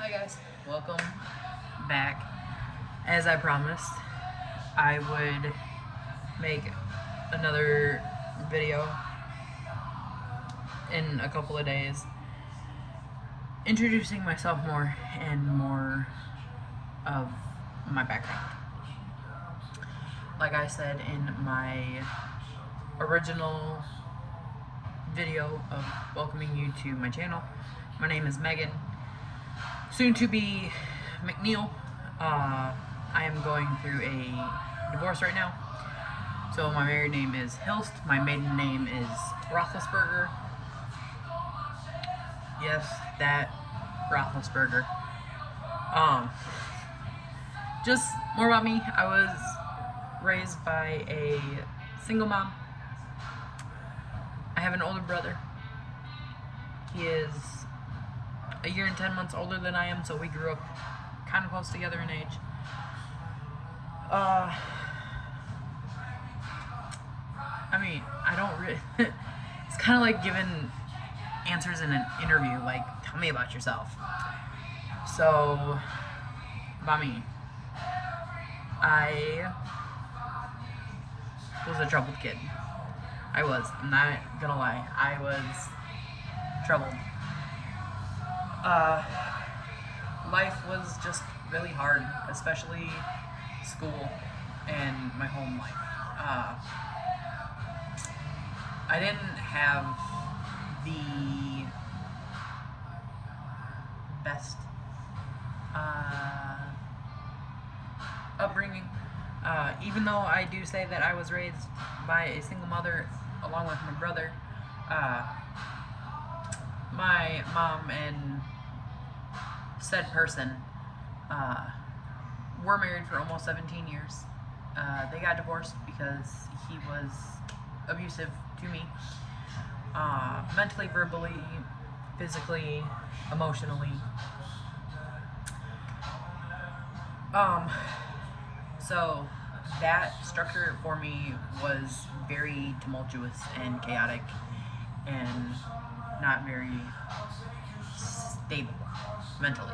Hi guys, welcome back. As I promised, I would make another video in a couple of days introducing myself more and more of my background. Like I said in my original video of welcoming you to my channel, my name is Megan, soon to be McNeil. I am going through a divorce right now. So my married name is Hilst. My maiden name is Roethlisberger. Yes, that Roethlisberger. Just more about me. I was raised by a single mom. I have an older brother. He is a year and 10 months older than I am, so we grew up kind of close together in age. I don't really. It's kind of like giving answers in an interview, like, tell me about yourself. So, about me. I was a troubled kid. I'm not gonna lie. I was troubled. Life was just really hard, especially school and my home life. I didn't have the best upbringing. Even though I do say that I was raised by a single mother along with my brother, my mom and said person were married for almost 17 years. They got divorced because he was abusive to me, mentally, verbally, physically, emotionally. So that structure for me was very tumultuous and chaotic and not very stable mentally.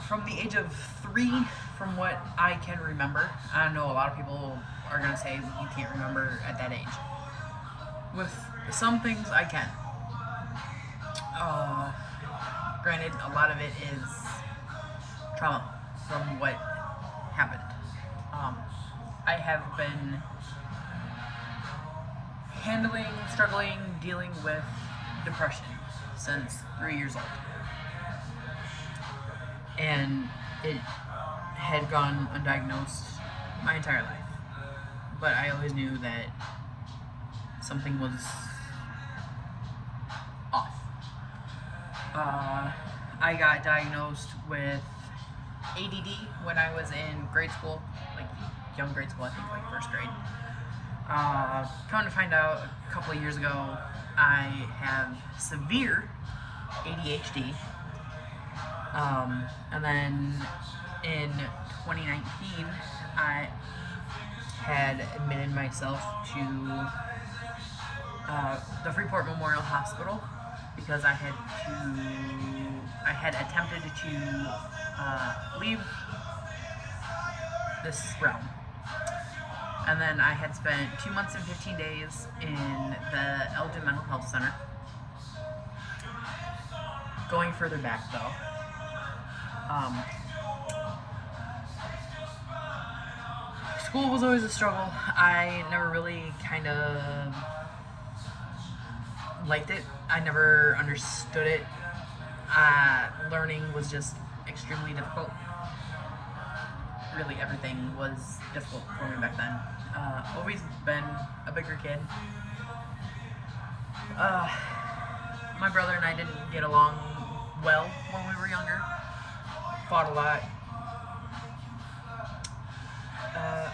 From the age of 3, from what I can remember, I know a lot of people are going to say you can't remember at that age. With some things I can. Granted, a lot of it is trauma from what happened. I have been struggling, dealing with depression since 3 years old. And it had gone undiagnosed my entire life. But I always knew that something was off. I got diagnosed with ADD when I was in grade school, like young grade school, I think like first grade. Come to find out, a couple of years ago, I have severe ADHD. And then in 2019, I had admitted myself to the Freeport Memorial Hospital because I had attempted to leave this realm. And then I had spent 2 months and 15 days in the Elgin Mental Health Center. Going further back though, school was always a struggle. I never really kind of liked it. I never understood it. Learning was just extremely difficult. Really, everything was difficult for me back then. Always been a bigger kid. My brother and I didn't get along well when we were younger. Fought a lot.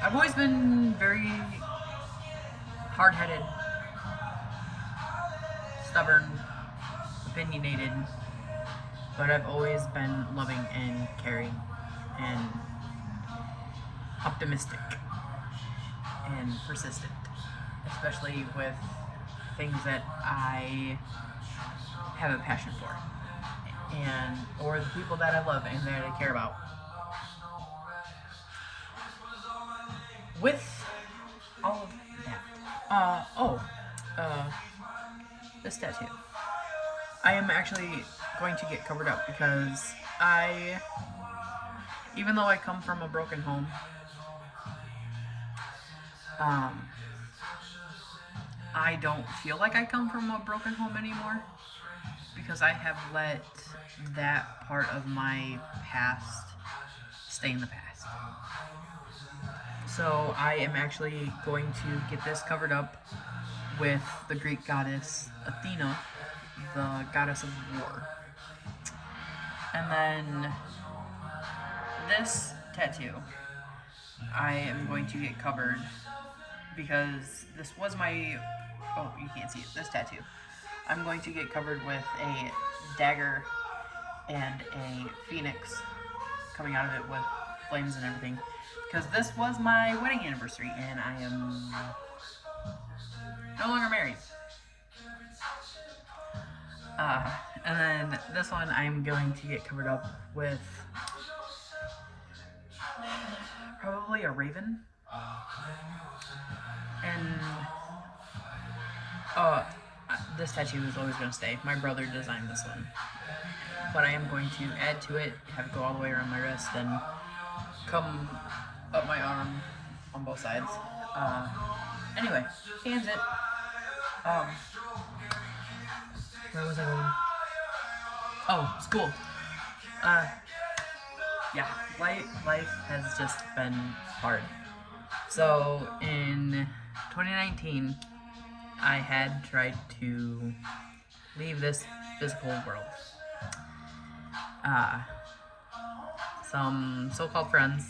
I've always been very hard-headed, stubborn, opinionated, but I've always been loving and caring and optimistic and persistent, especially with things that I have a passion for, and or the people that I love and that I care about. With all of that, this tattoo. I am actually going to get covered up because even though I come from a broken home, I don't feel like I come from a broken home anymore because I have let that part of my past stay in the past. So I am actually going to get this covered up with the Greek goddess Athena, the goddess of war. And then this tattoo, I am going to get covered because this was my, oh, you can't see it, this tattoo. I'm going to get covered with a dagger and a phoenix coming out of it with flames and everything. Because this was my wedding anniversary and I am no longer married. And then this one I'm going to get covered up with probably a raven. And this tattoo is always going to stay. My brother designed this one. But I am going to add to it, have it go all the way around my wrist and come up my arm on both sides. Anyway, hands it. Where was I going? Oh, school. Yeah, life has just been hard. So in 2019, I had tried to leave this physical world. Some so-called friends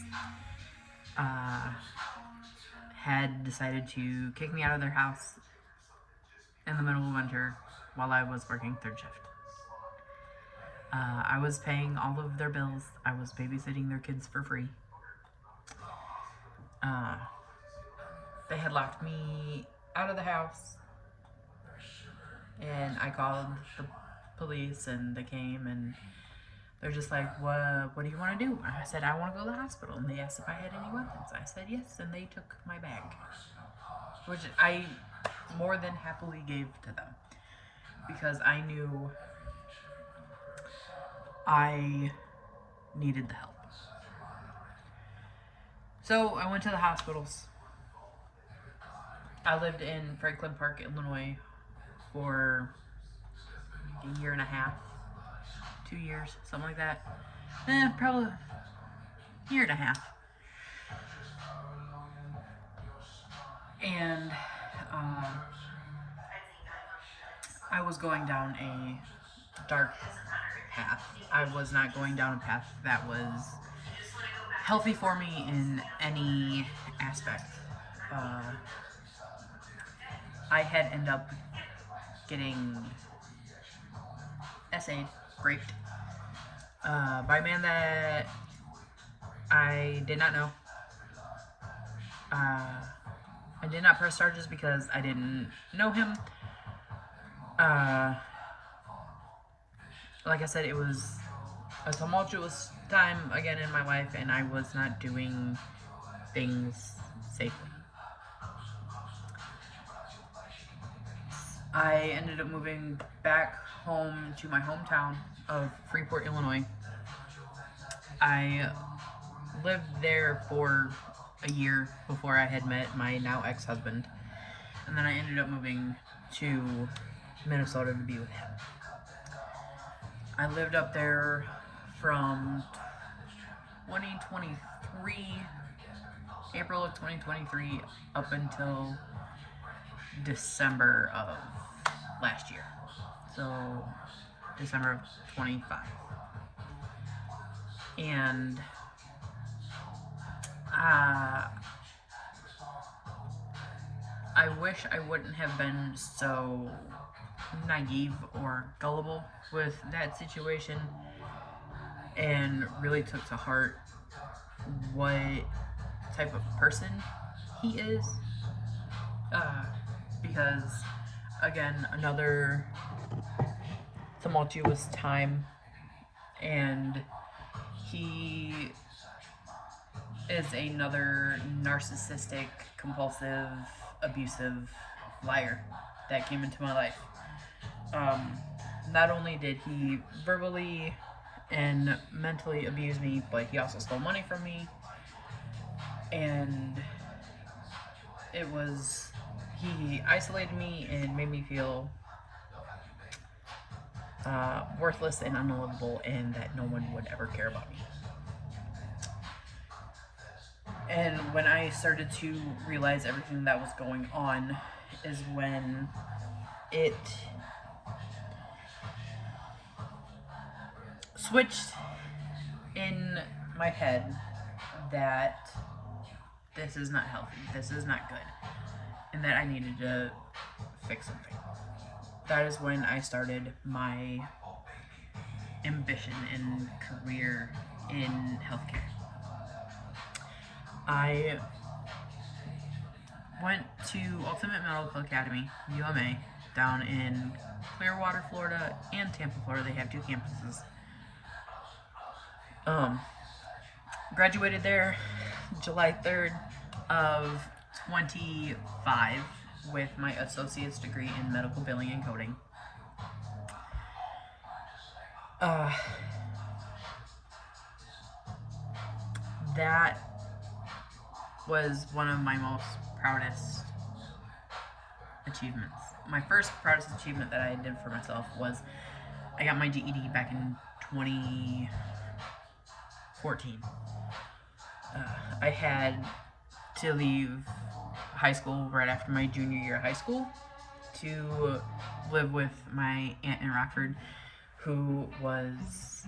had decided to kick me out of their house in the middle of winter while I was working third shift. I was paying all of their bills. I was babysitting their kids for free. They had locked me out of the house, and I called the police, and they came, and they're just like, what do you want to do? I said, I want to go to the hospital. And they asked if I had any weapons. I said yes, and they took my bag, which I more than happily gave to them because I knew I needed the help. So I went to the hospitals. I lived in Franklin Park, Illinois for a year and a half, 2 years, something like that. Probably a year and a half. And I was going down a dark path. I was not going down a path that was healthy for me in any aspect. I had ended up getting essayed, raped, by a man that I did not know. I did not press charges because I didn't know him. Like I said, it was a tumultuous time again in my life, and I was not doing things safely. I ended up moving back home to my hometown of Freeport, Illinois. I lived there for a year before I had met my now ex-husband, and then I ended up moving to Minnesota to be with him. I lived up there from 2023, April of 2023, up until December of last year. So, December of 25. And I wish I wouldn't have been so naive or gullible with that situation and really took to heart what type of person he is. Because, again, another tumultuous time, and he is another narcissistic, compulsive, abusive liar that came into my life. Not only did he verbally and mentally abuse me, but he also stole money from me. And he isolated me and made me feel worthless and unlovable, and that no one would ever care about me. And when I started to realize everything that was going on is when it switched in my head that this is not healthy, this is not good, and that I needed to fix something. That is when I started my ambition and career in healthcare. I went to Ultimate Medical Academy, UMA, down in Clearwater, Florida, and Tampa, Florida. They have 2 campuses. Graduated there July 3rd of 25 with my associate's degree in medical billing and coding. That was one of my most proudest achievements. My first proudest achievement that I did for myself was I got my GED back in 2014. I had to leave high school right after my junior year of high school to live with my aunt in Rockford, who was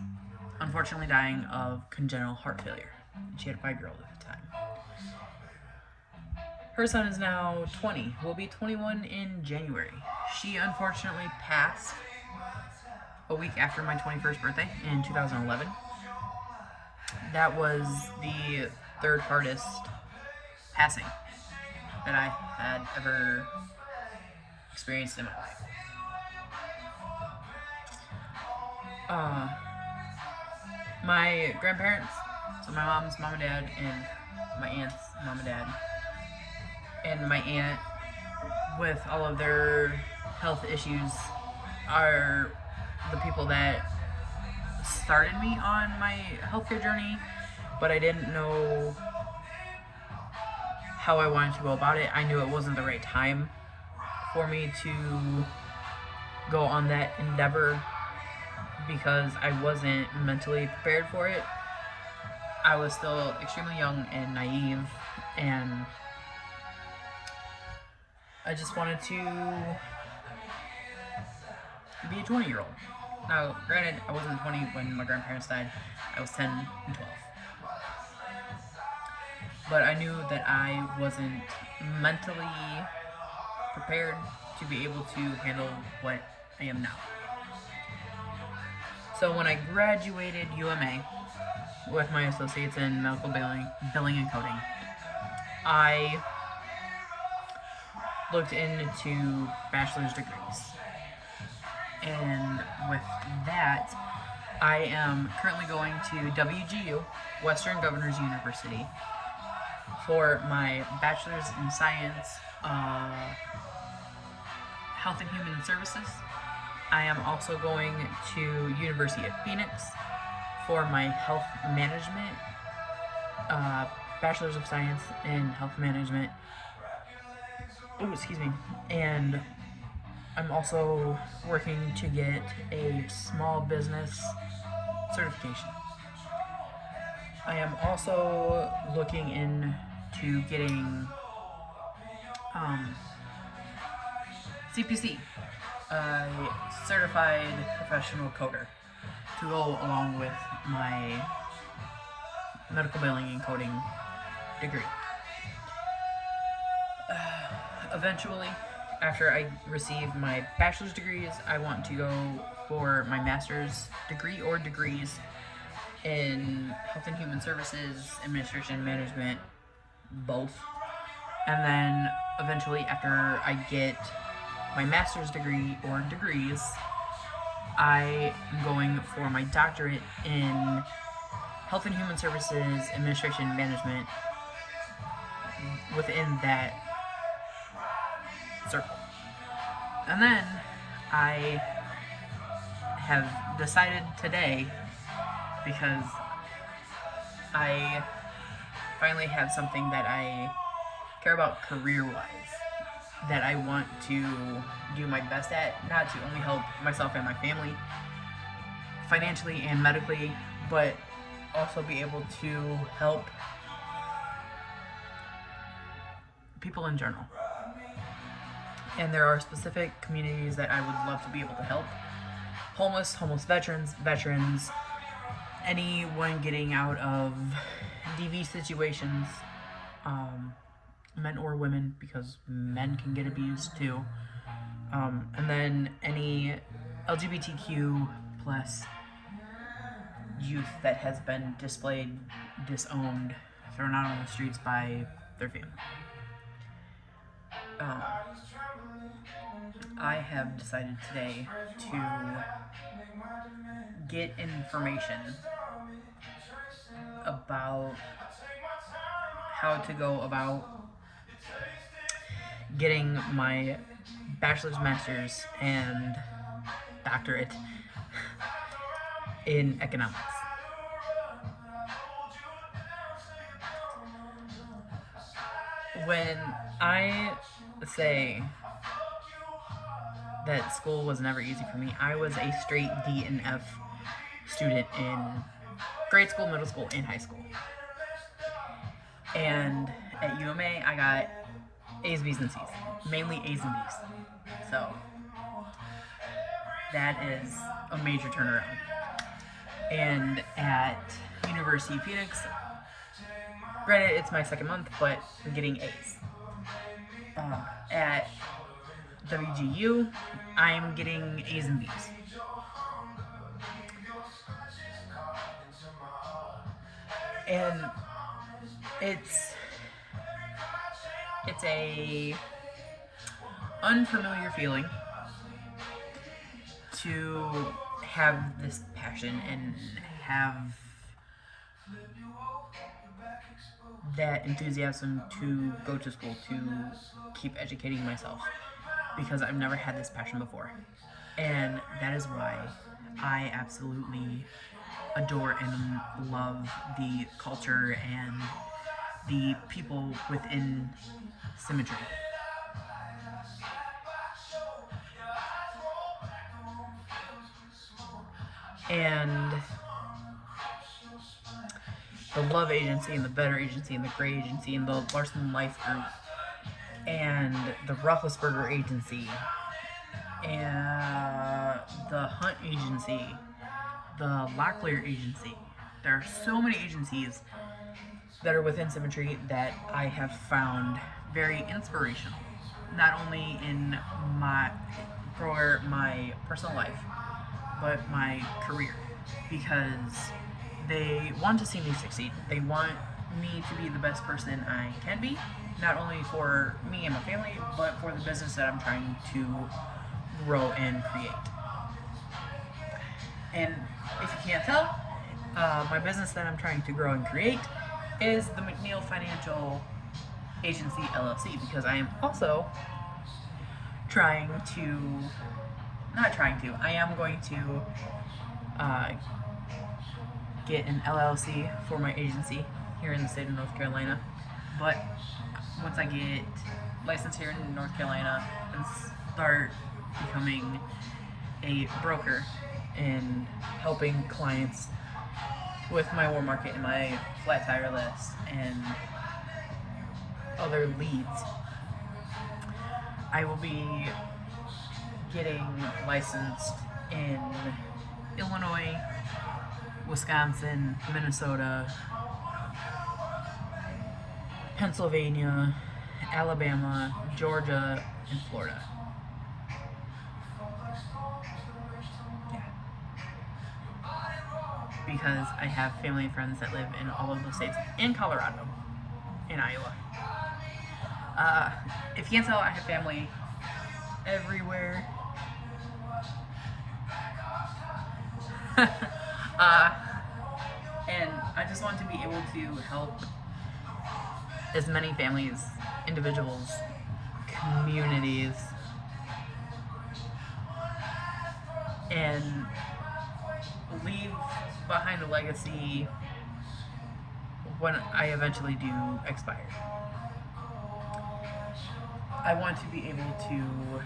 unfortunately dying of congenital heart failure. She had a 5-year-old at the time. Her son is now 20, will be 21 in January. She unfortunately passed a week after my 21st birthday in 2011. That was the 3rd hardest passing that I had ever experienced in my life. My grandparents, so my mom's mom and dad, and my aunt's mom and dad, and my aunt, with all of their health issues, are the people that started me on my healthcare journey, but I didn't know how I wanted to go about it. I knew it wasn't the right time for me to go on that endeavor because I wasn't mentally prepared for it. I was still extremely young and naive, and I just wanted to be a 20-year-old. Now, granted, I wasn't 20 when my grandparents died. I was 10 and 12. But I knew that I wasn't mentally prepared to be able to handle what I am now. So when I graduated UMA with my associates in medical billing and coding, I looked into bachelor's degrees. And with that, I am currently going to WGU, Western Governors University, for my bachelor's in science, health and human services. I am also going to University of Phoenix for my health management, bachelor's of science in health management. And I'm also working to get a small business certification. I am also looking into getting CPC, a certified professional coder, to go along with my medical billing and coding degree. Eventually, after I receive my bachelor's degrees, I want to go for my master's degree or degrees in health and human services, administration, management, both. And then eventually, after I get my master's degree or degrees, I am going for my doctorate in Health and Human Services Administration Management within that circle. And then I have decided today, because I finally have something that I care about career-wise, that I want to do my best at, not to only help myself and my family financially and medically, but also be able to help people in general. And there are specific communities that I would love to be able to help. Homeless veterans, anyone getting out of DV situations, men or women, because men can get abused too. And then any LGBTQ plus youth that has been displayed, disowned, thrown out on the streets by their family. I have decided today to get information about how to go about getting my bachelor's, master's, and doctorate in economics. When I say that school was never easy for me, I was a straight D and F student in grade school, middle school, and high school. And at UMA, I got A's, B's, and C's. Mainly A's and B's. So that is a major turnaround. And at University of Phoenix, granted it's my second month, but I'm getting A's. At WGU, I'm getting A's and B's. And it's a unfamiliar feeling to have this passion and have that enthusiasm to go to school, to keep educating myself, because I've never had this passion before. And that is why I absolutely adore and love the culture and the people within Symmetry. And the Love Agency and the Better Agency and the Gray Agency and the Larson Life Group and the Roethlisberger Agency and the Hunt Agency, the Locklear Agency. There are so many agencies that are within Symmetry that I have found very inspirational, not only in my personal life, but my career, because they want to see me succeed. They want me to be the best person I can be, not only for me and my family, but for the business that I'm trying to grow and create. And if you can't tell, my business that I'm trying to grow and create is the McNeil Financial Agency LLC, because I am also I am going to get an LLC for my agency here in the state of North Carolina. But once I get licensed here in North Carolina and start becoming a broker and helping clients with my war market and my flat tire list and other leads, I will be getting licensed in Illinois, Wisconsin, Minnesota, Pennsylvania, Alabama, Georgia, and Florida. Yeah. Because I have family and friends that live in all of those states, and Colorado, and Iowa. If you can't tell, I have family everywhere. uh, and I just want to be able to help as many families, individuals, communities, and leave behind a legacy when I eventually do expire. I want to be able to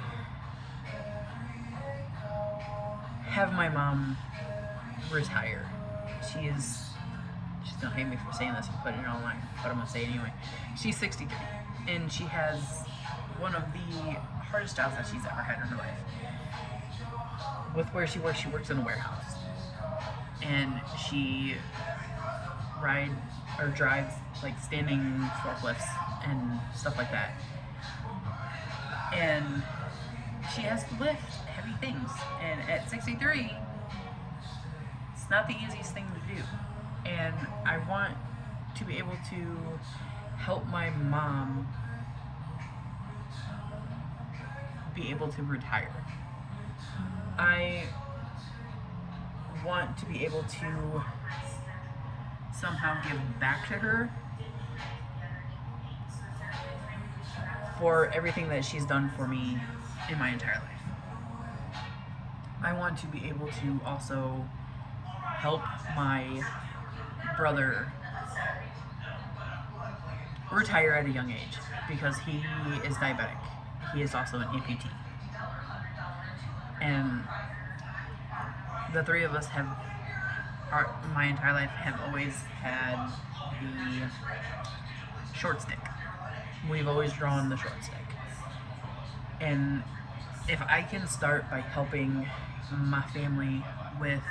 have my mom retire. She's gonna hate me for saying this and putting it online, but I'm gonna say it anyway. She's 63, and she has one of the hardest jobs that she's ever had in her life. With where she works in a warehouse, and she drives like standing forklifts and stuff like that. And she has to lift heavy things, and at 63, it's not the easiest thing to do. And I want to be able to help my mom be able to retire. I want to be able to somehow give back to her for everything that she's done for me in my entire life. I want to be able to also help my brother retire at a young age because he is diabetic. He is also an amputee. And the three of us my entire life, have always had the short stick. We've always drawn the short stick. And if I can start by helping my family with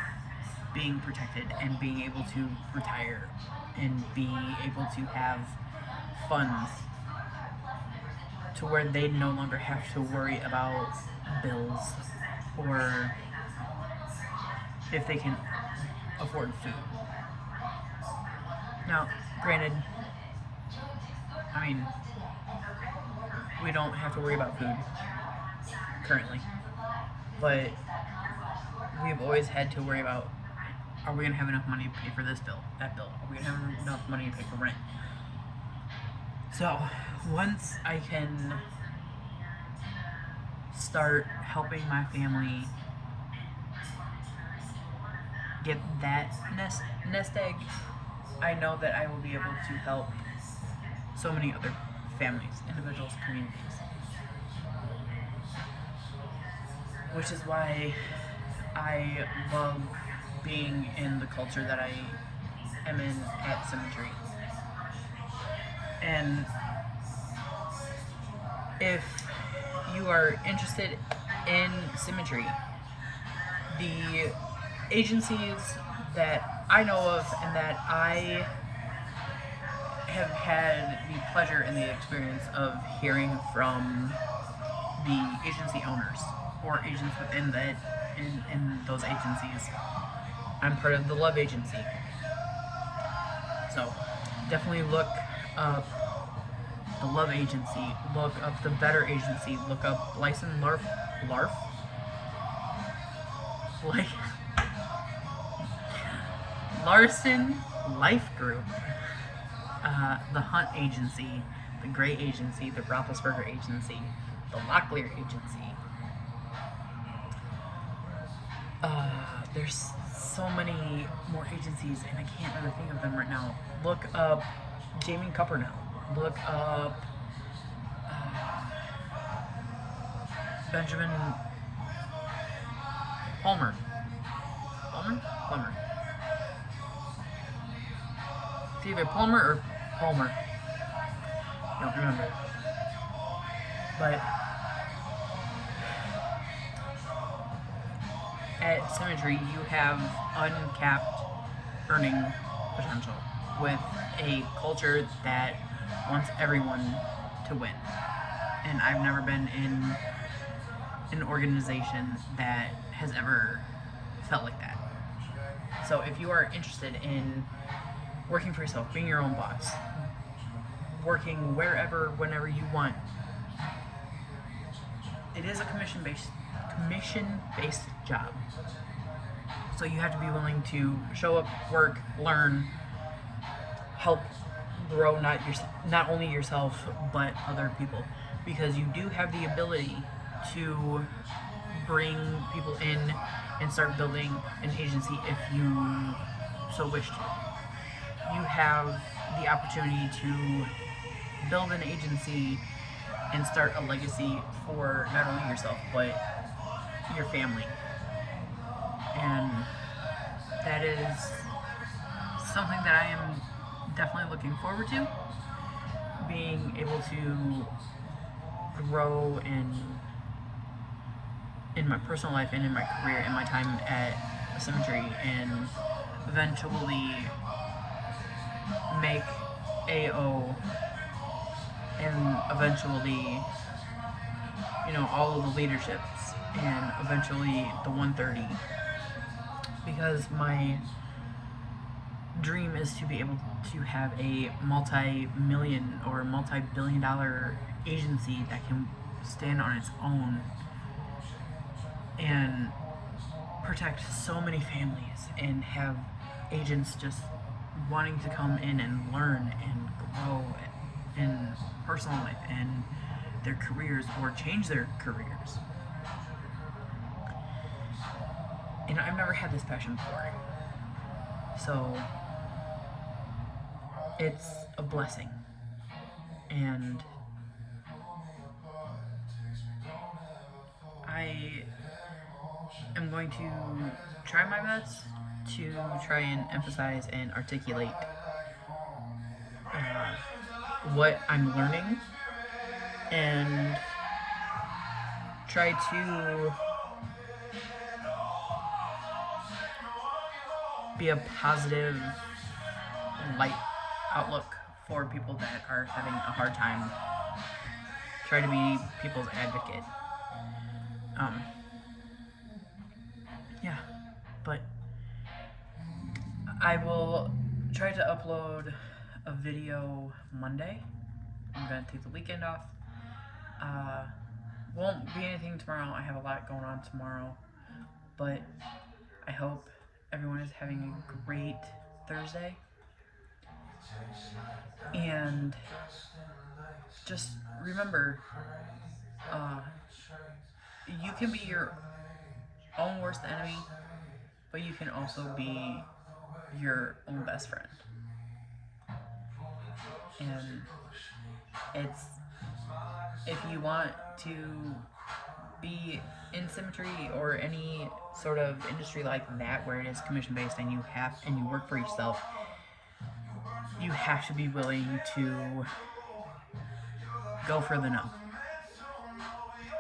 being protected and being able to retire and be able to have funds to where they no longer have to worry about bills or if they can afford food. Now, granted, I mean, we don't have to worry about food currently, but we've always had to worry about, are we going to have enough money to pay for this bill, that bill? Are we going to have enough money to pay for rent? So, once I can start helping my family get that nest egg, I know that I will be able to help so many other families, individuals, communities. Which is why I love being in the culture that I am in at Symmetry. And if you are interested in Symmetry, the agencies that I know of and that I have had the pleasure and the experience of hearing from the agency owners or agents within in those agencies. I'm part of the Love Agency. So definitely look up the Love Agency, look up the Better Agency, look up Larson Life Group, the Hunt Agency, the Gray Agency, the Roethlisberger Agency, the Locklear Agency. There's so many more agencies, and I can't really think of them right now. Look up Jamie Cuppernell. Look up Benjamin Palmer. Plummer. It's either Palmer or Palmer. Don't remember. But at Symmetry, you have uncapped earning potential with a culture that wants everyone to win. And I've never been in an organization that has ever felt like that. So if you are interested in working for yourself, being your own boss, working wherever, whenever you want, it is a commission-based job. So So you have to be willing to show up, work, learn, help grow not only yourself but other people, because you do have the ability to bring people in and start building an agency if you so wish to. You have the opportunity to build an agency and start a legacy for not only yourself but your family. And that is something that I am definitely looking forward to, being able to grow in my personal life and in my career and my time at a cemetery, and eventually make AO, and eventually, all of the leaderships, and eventually the 130, because my dream is to be able to have a multi-million or multi-billion-dollar agency that can stand on its own and protect so many families, and have agents just wanting to come in and learn and grow in personal life and their careers, or change their careers. And I've never had this passion before, so it's a blessing. And I am going to try my best to try and emphasize and articulate what I'm learning, and try to be a positive light outlook for people that are having a hard time. Try to be people's advocate. Yeah, but I will try to upload a video Monday. I'm gonna take the weekend off. Won't be anything tomorrow. I have a lot going on tomorrow, but I hope everyone is having a great Thursday. And just remember, you can be your own worst enemy, but you can also be your own best friend. And it's, if you want to be in cemetery or any sort of industry like that where it is commission based, and you work for yourself, you have to be willing to go for the no,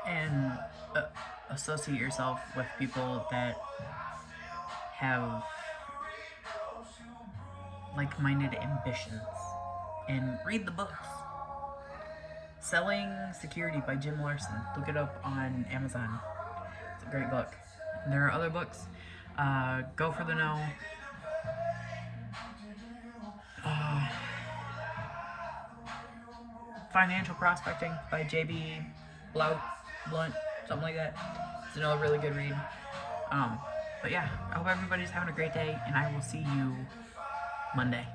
and associate yourself with people that have like-minded ambitions, and read the books. Selling Security by Jim Larson. Look it up on Amazon. It's a great book. And there are other books. Go for the No. Financial Prospecting by J.B. Blunt, something like that. It's another really good read. But yeah, I hope everybody's having a great day, and I will see you Monday.